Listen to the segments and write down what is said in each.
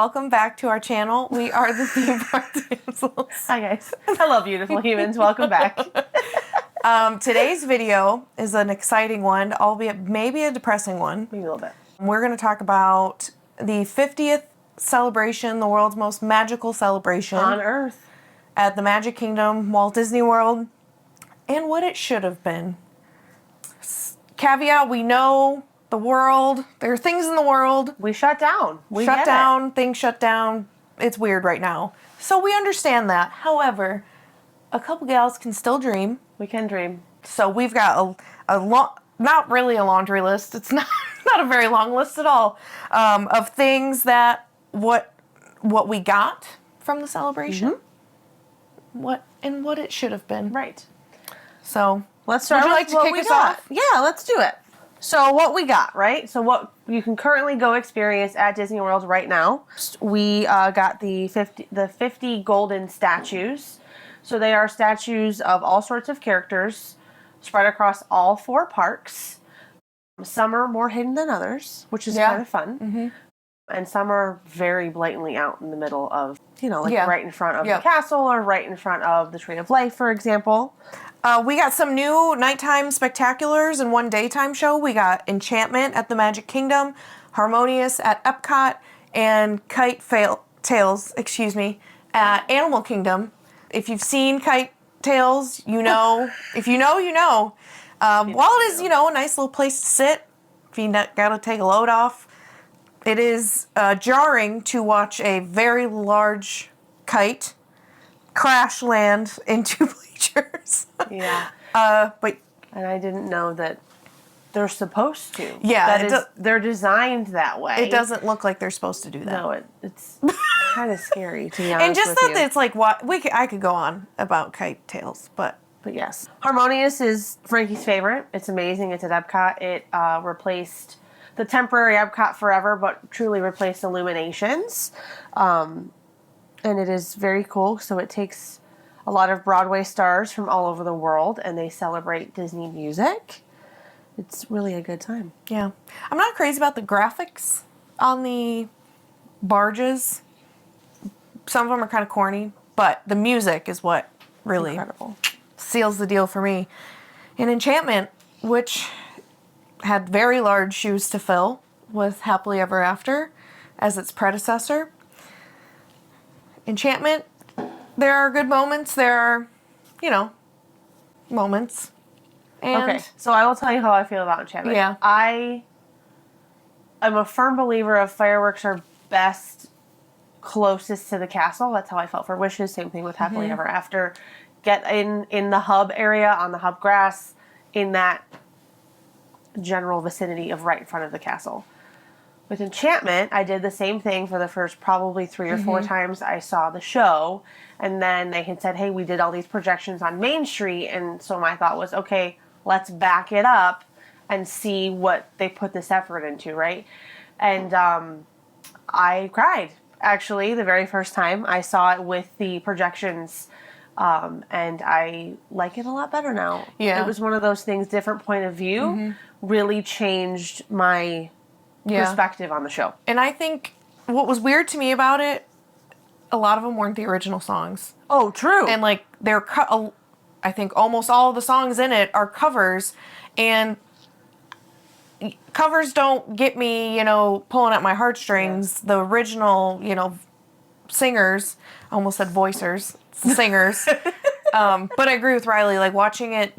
welcome back to our channel. We are the theme park Damsels. Hi guys. Hello beautiful humans, welcome back. Today's video is an exciting one, albeit maybe a depressing one. Maybe a little bit. We're going to talk about the 50th celebration, the world's most magical celebration. On Earth. At the Magic Kingdom, Walt Disney World, and what it should have been. Caveat, we know the world, there are things in the world. We shut down. Things shut down. It's weird right now. So we understand that. However, a couple gals can still dream. We can dream. So we've got a not really a laundry list. It's not a very long list at all, of things that what we got from the celebration. Mm-hmm. What it should have been. Right. So let's start with would you like to what kick we us got. off? Yeah, let's do it. So what we got, right? So what you can currently go experience at Disney World right now. We got the 50 golden statues. So they are statues of all sorts of characters spread across all 4 parks. Some are more hidden than others, which is kind of fun. Mm-hmm. And some are very blatantly out in the middle of, right in front of the castle or right in front of the Tree of Life, for example. We got some new nighttime spectaculars and one daytime show. We got Enchantment at the Magic Kingdom, Harmonious at Epcot, and Kite Tales, at Animal Kingdom. If you've seen Kite Tales, you know. If you know, you know. While it is, a nice little place to sit, if you got to take a load off, it is jarring to watch a very large kite crash land into bleachers. Yeah. But and I didn't know that they're supposed to. Yeah. They're designed that way. It doesn't look like they're supposed to do that. No, it's kind of scary, to be honest and just with that you. it's like, I could go on about Kite Tales, but yes. Harmonious is Frankie's favorite. It's amazing. It's at Epcot. It replaced the temporary Epcot Forever, but truly replaced Illuminations. And it is very cool. So it takes a lot of Broadway stars from all over the world, and they celebrate Disney music. It's really a good time. Yeah. I'm not crazy about the graphics on the barges. Some of them are kind of corny, but the music is what really incredible seals the deal for me. And Enchantment, which had very large shoes to fill with Happily Ever After as its predecessor. Enchantment, there are good moments. There are, moments. And okay, so I will tell you how I feel about Enchantment. Yeah. I'm a firm believer of fireworks are best closest to the castle. That's how I felt for Wishes. Same thing with Happily Ever After. Get in the hub area, on the hub grass, in that general vicinity of right in front of the castle. With Enchantment, I did the same thing for the first probably 3 or 4 times I saw the show. And then they had said, hey, we did all these projections on Main Street. And so my thought was, okay, let's back it up and see what they put this effort into, right? And I cried, actually, the very first time I saw it with the projections. And I like it a lot better now. Yeah. It was one of those things, different point of view, really changed my perspective on the show. And I think what was weird to me about it, a lot of them weren't the original songs. Oh, true. And like I think almost all of the songs in it are covers, and covers don't get me, pulling at my heartstrings. Yeah. The original, singers, I almost said voicers, singers. But I agree with Riley, like watching it,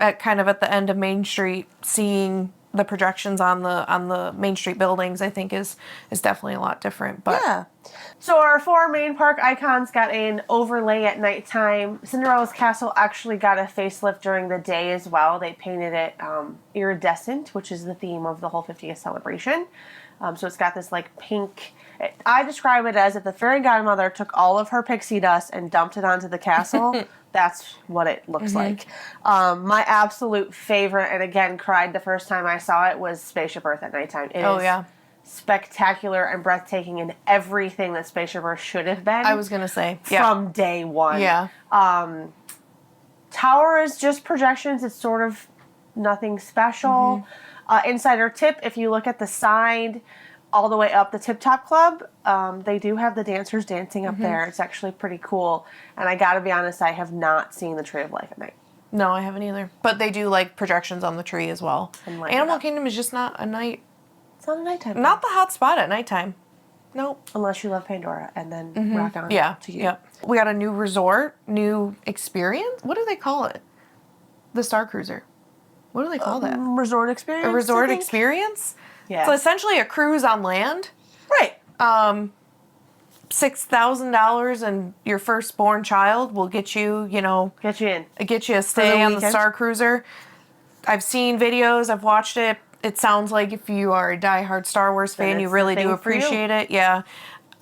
at the end of Main Street, seeing the projections on the Main Street buildings, I think is definitely a lot different. But yeah. So our 4 main park icons got an overlay at nighttime. Cinderella's castle actually got a facelift during the day as well. They painted it iridescent, which is the theme of the whole 50th celebration. So it's got this like pink. I describe it as if the fairy godmother took all of her pixie dust and dumped it onto the castle. That's what it looks like. My absolute favorite, and again, cried the first time I saw it, was Spaceship Earth at nighttime. It is spectacular and breathtaking in everything that Spaceship Earth should have been. I was going to say. From day one. Yeah. Tower is just projections. It's sort of nothing special. Insider tip, if you look at the side, all the way up the Tip Top Club. They do have the dancers dancing up there. It's actually pretty cool. And I gotta be honest, I have not seen the Tree of Life at night. No, I haven't either. But they do like projections on the tree as well. Animal Kingdom is just not a night. It's not a nighttime. Not the hot spot at nighttime. Nope. Unless you love Pandora and then rock on to you. Yep. We got a new resort, new experience. What do they call it? The Star Cruiser. What do they call that? Resort experience. A resort experience? Yeah. So essentially a cruise on land. Right. $6,000 and your firstborn child will get you, Get you in. Get you a stay on the Star Cruiser. I've seen videos. I've watched it. It sounds like if you are a diehard Star Wars fan, you really do appreciate it. Yeah.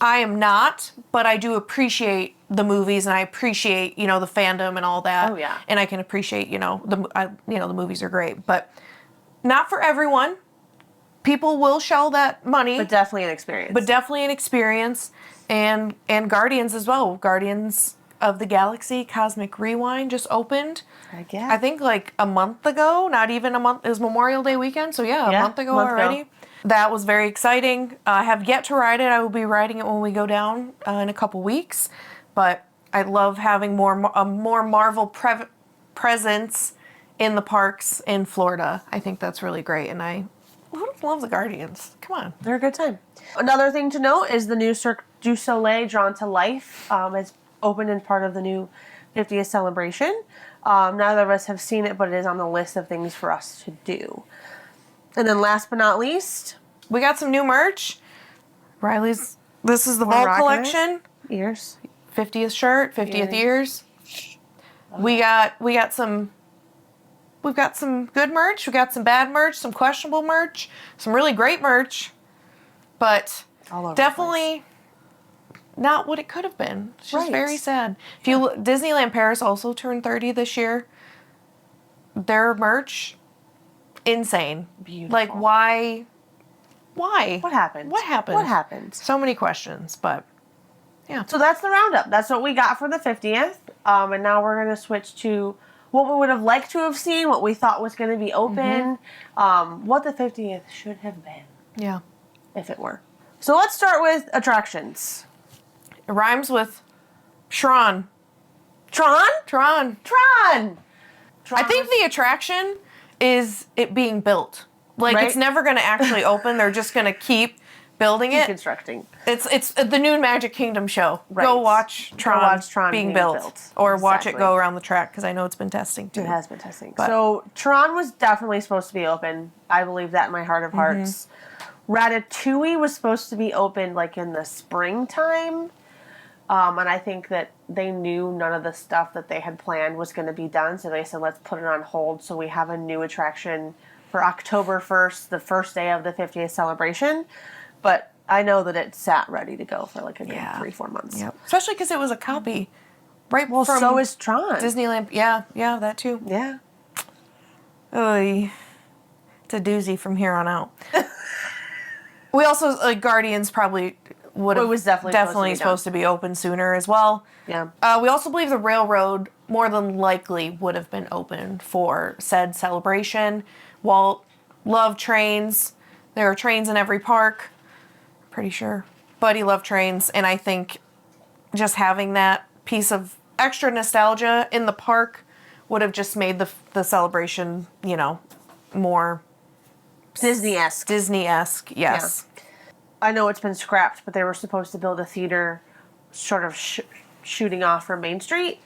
I am not, but I do appreciate the movies and I appreciate, the fandom and all that. Oh, yeah. And I can appreciate, the movies are great, but not for everyone. People will shell that money. But definitely an experience. And Guardians as well. Guardians of the Galaxy Cosmic Rewind just opened. I think like a month ago. Not even a month. It was Memorial Day weekend. So a month ago already. That was very exciting. I have yet to ride it. I will be riding it when we go down in a couple weeks. But I love having a more Marvel presence in the parks in Florida. I think that's really great. And who doesn't love the Guardians? Come on. They're a good time. Another thing to note is the new Cirque du Soleil Drawn to Life is opened in part of the new 50th celebration. Neither of us have seen it, but it is on the list of things for us to do. And then last but not least, we got some new merch. Riley's, this is the Vault collection. Ears. 50th shirt, 50th ears. We got some... We've got some good merch. We've got some bad merch, some questionable merch, some really great merch, but definitely not what it could have been. It's just very sad. If you Disneyland Paris also turned 30 this year. Their merch, insane. Beautiful. Like, why? What happened? So many questions, but yeah. So that's the roundup. That's what we got for the 50th. And now we're going to switch to what we would have liked to have seen, what we thought was going to be open, what the 50th should have been. Yeah. If it were. So let's start with attractions. It rhymes with Tron. Tron? Tron. I think the attraction is it being built. Like, it's never going to actually open. They're just going to keep building it. Constructing. It's the new Magic Kingdom show. Right. Go watch Tron being built. Or watch it go around the track, because I know it's been testing too. It has been testing. So Tron was definitely supposed to be open. I believe that in my heart of hearts. Ratatouille was supposed to be open like in the springtime. And I think that they knew none of the stuff that they had planned was going to be done. So they said, let's put it on hold so we have a new attraction for October 1st, the first day of the 50th celebration. But I know that it sat ready to go for like a good 3-4 months. Yep. Especially because it was a copy. Right. Well, from so is Tron. Disneyland. Yeah, that too. Yeah. Oy. It's a doozy from here on out. We also, Guardians probably would have... It was definitely supposed to be open sooner as well. Yeah. We also believe the railroad more than likely would have been open for said celebration. Walt loved trains. There are trains in every park. Pretty sure. But he loved trains, and I think just having that piece of extra nostalgia in the park would have just made the celebration, more Disney-esque. Disney-esque, yes. Yeah. I know it's been scrapped, but they were supposed to build a theater sort of shooting off from Main Street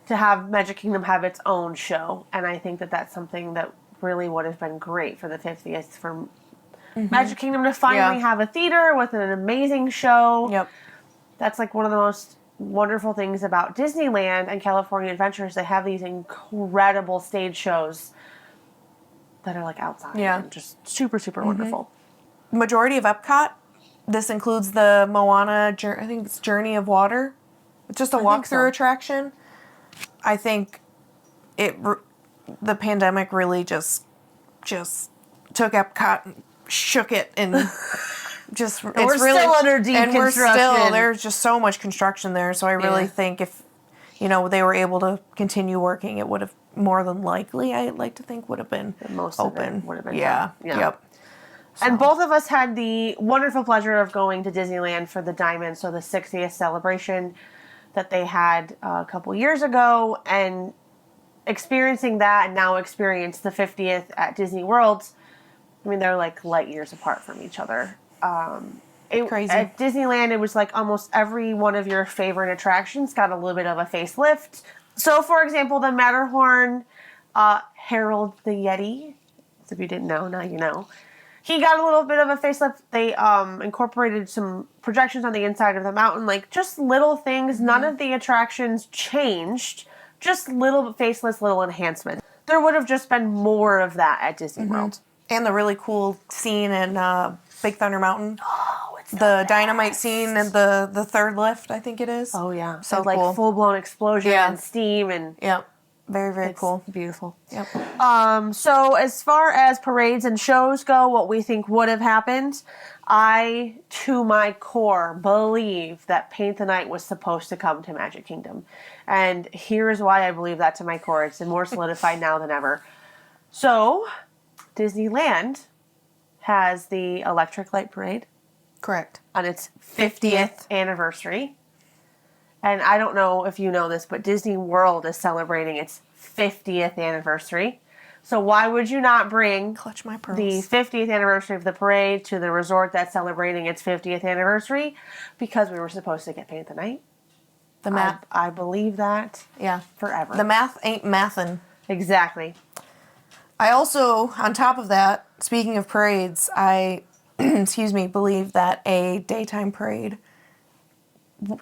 to have Magic Kingdom have its own show, and I think that that's something that really would have been great for the 50th for Magic Kingdom to finally have a theater with an amazing show. Yep. That's like one of the most wonderful things about Disneyland and California Adventures. They have these incredible stage shows that are like outside. Yeah. And just super, super wonderful. Majority of Epcot, this includes the Moana, I think it's Journey of Water. It's just a walkthrough attraction. I think the pandemic really just took Epcot and shook it and just we're still under deep construction. There's just so much construction there, so I really think if they were able to continue working, it would have more than likely, I'd like to think, would have been most open. Of it would have been done. Yep. And both of us had the wonderful pleasure of going to Disneyland for the Diamond, so the 60th celebration that they had a couple years ago, and experiencing that and now experience the 50th at Disney World. I mean, they're like light years apart from each other. Crazy. At Disneyland, it was like almost every one of your favorite attractions got a little bit of a facelift. So, for example, the Matterhorn Harold the Yeti. So if you didn't know, now you know. He got a little bit of a facelift. They incorporated some projections on the inside of the mountain, like just little things. None of the attractions changed. Just little faceless, little enhancements. There would have just been more of that at Disney World. And the really cool scene in Big Thunder Mountain. Oh, it's the dynamite scene and the third lift, I think it is. Oh, yeah. So like cool. full-blown explosion and steam. And Yep. Very, very cool. Beautiful. Yep. So as far as parades and shows go, what we think would have happened, I, to my core, believe that Paint the Night was supposed to come to Magic Kingdom. And here's why I believe that to my core. It's more solidified now than ever. So, Disneyland has the Electric Light Parade. Correct. On its 50th anniversary. And I don't know if you know this, but Disney World is celebrating its 50th anniversary. So why would you not bring Clutch my pearls. the 50th anniversary of the parade to the resort that's celebrating its 50th anniversary? Because we were supposed to get Paint the Night. The math. I believe that. Yeah. Forever. The math ain't mathin'. Exactly. I also, on top of that, speaking of parades, I, believe that a daytime parade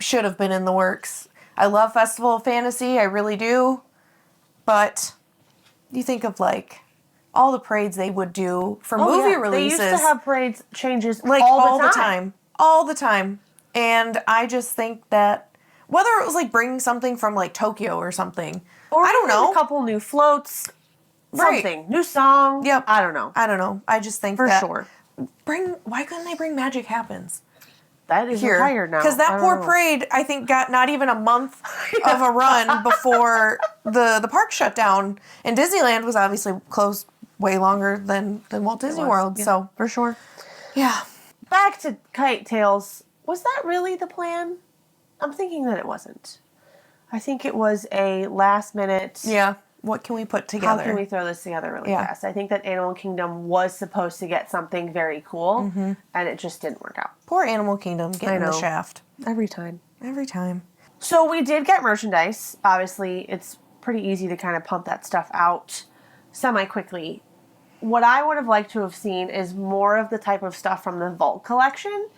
should have been in the works. I love Festival of Fantasy, I really do, but you think of like all the parades they would do for movie releases. They used to have parades changes like all the time. And I just think that whether it was like bringing something from like Tokyo or something, or I don't know, a couple new floats, something new song. Yep. I don't know. I just think for that sure. Why couldn't they bring Magic Happens? That is retired now. Because that poor parade, I think, got not even a month of a run before the park shut down. And Disneyland was obviously closed way longer than Walt Disney World. Yeah, so for sure. Yeah. Back to Kite Tales. Was that really the plan? I'm thinking that it wasn't. I think it was a last minute. Yeah. What can we put together? How can we throw this together really fast? I think that Animal Kingdom was supposed to get something very cool, and it just didn't work out. Poor Animal Kingdom getting the shaft. Every time. So we did get merchandise. Obviously, it's pretty easy to kind of pump that stuff out semi-quickly. What I would have liked to have seen is more of the type of stuff from the Vault collection.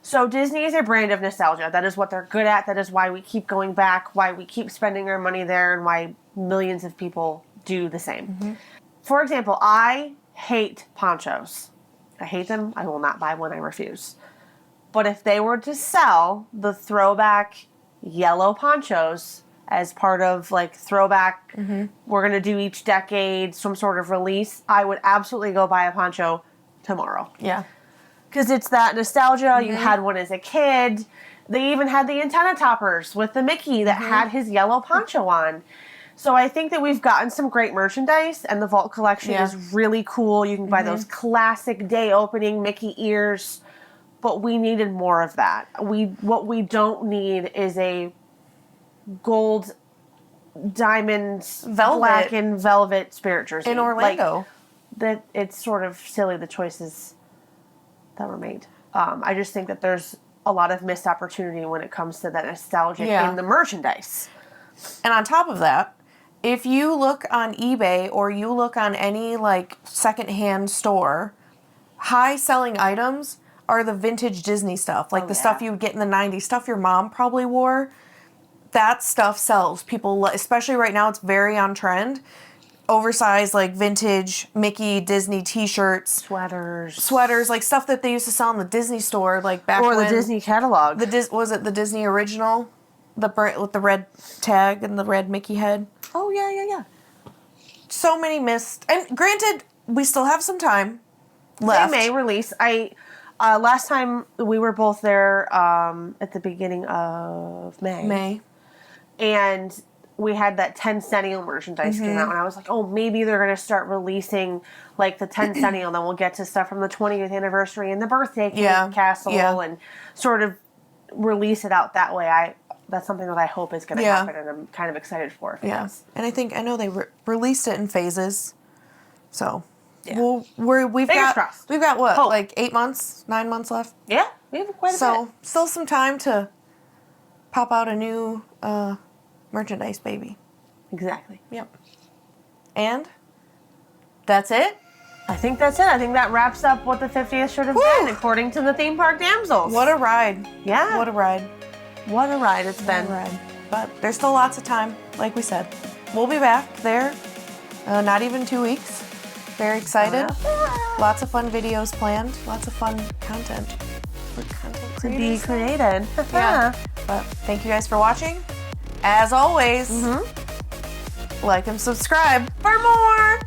So Disney is a brand of nostalgia. That is what they're good at. That is why we keep going back, why we keep spending our money there, and why millions of people do the same. For example, I hate ponchos. I hate them. I will not buy one. I refuse. But if they were to sell the throwback yellow ponchos as part of like throwback, we're going to do each decade, some sort of release, I would absolutely go buy a poncho tomorrow. Yeah. Because it's that nostalgia. You had one as a kid. They even had the antenna toppers with the Mickey that had his yellow poncho on. So I think that we've gotten some great merchandise, and the Vault collection is really cool. You can buy those classic day opening Mickey ears, but we needed more of that. What we don't need is a gold, diamond, black and velvet spirit jersey in Orlando. Like, that it's sort of silly, the choices that were made. I just think that there's a lot of missed opportunity when it comes to that nostalgia in the merchandise. And on top of that, if you look on eBay or you look on any like secondhand store, high selling items are the vintage Disney stuff, like the stuff you would get in the 90s, stuff your mom probably wore. That stuff sells. People, especially right now, it's very on trend. Oversized, like vintage Mickey Disney T-shirts, sweaters, like stuff that they used to sell in the Disney store, like back or when the Disney catalog. Was it the Disney original, with the red tag and the red Mickey head? Oh yeah. So many missed. And granted, we still have some time left. They may release. Last time we were both there at the beginning of May. May. And we had that 10 Centennial merchandise came out, and I was like, oh, maybe they're going to start releasing like the 10 Centennial, then we'll get to stuff from the 20th anniversary and the birthday castle and sort of release it out that way. That's something that I hope is going to happen, and I'm kind of excited for it. Yeah, and I know they released it in phases, so we've got what, hope. Like 8 months, 9 months left. Yeah, we have quite a bit. So still some time to pop out a new merchandise, baby. Exactly. Yep. And that's it. I think that's it. I think that wraps up what the 50th should have been, according to the theme park Damsels. What a ride. Yeah. What a ride. What a ride it's been. What a ride. But there's still lots of time, like we said. We'll be back there, not even 2 weeks. Very excited. Lots of fun videos planned. Lots of fun content. To be created. Yeah. But thank you guys for watching. As always, like and subscribe for more.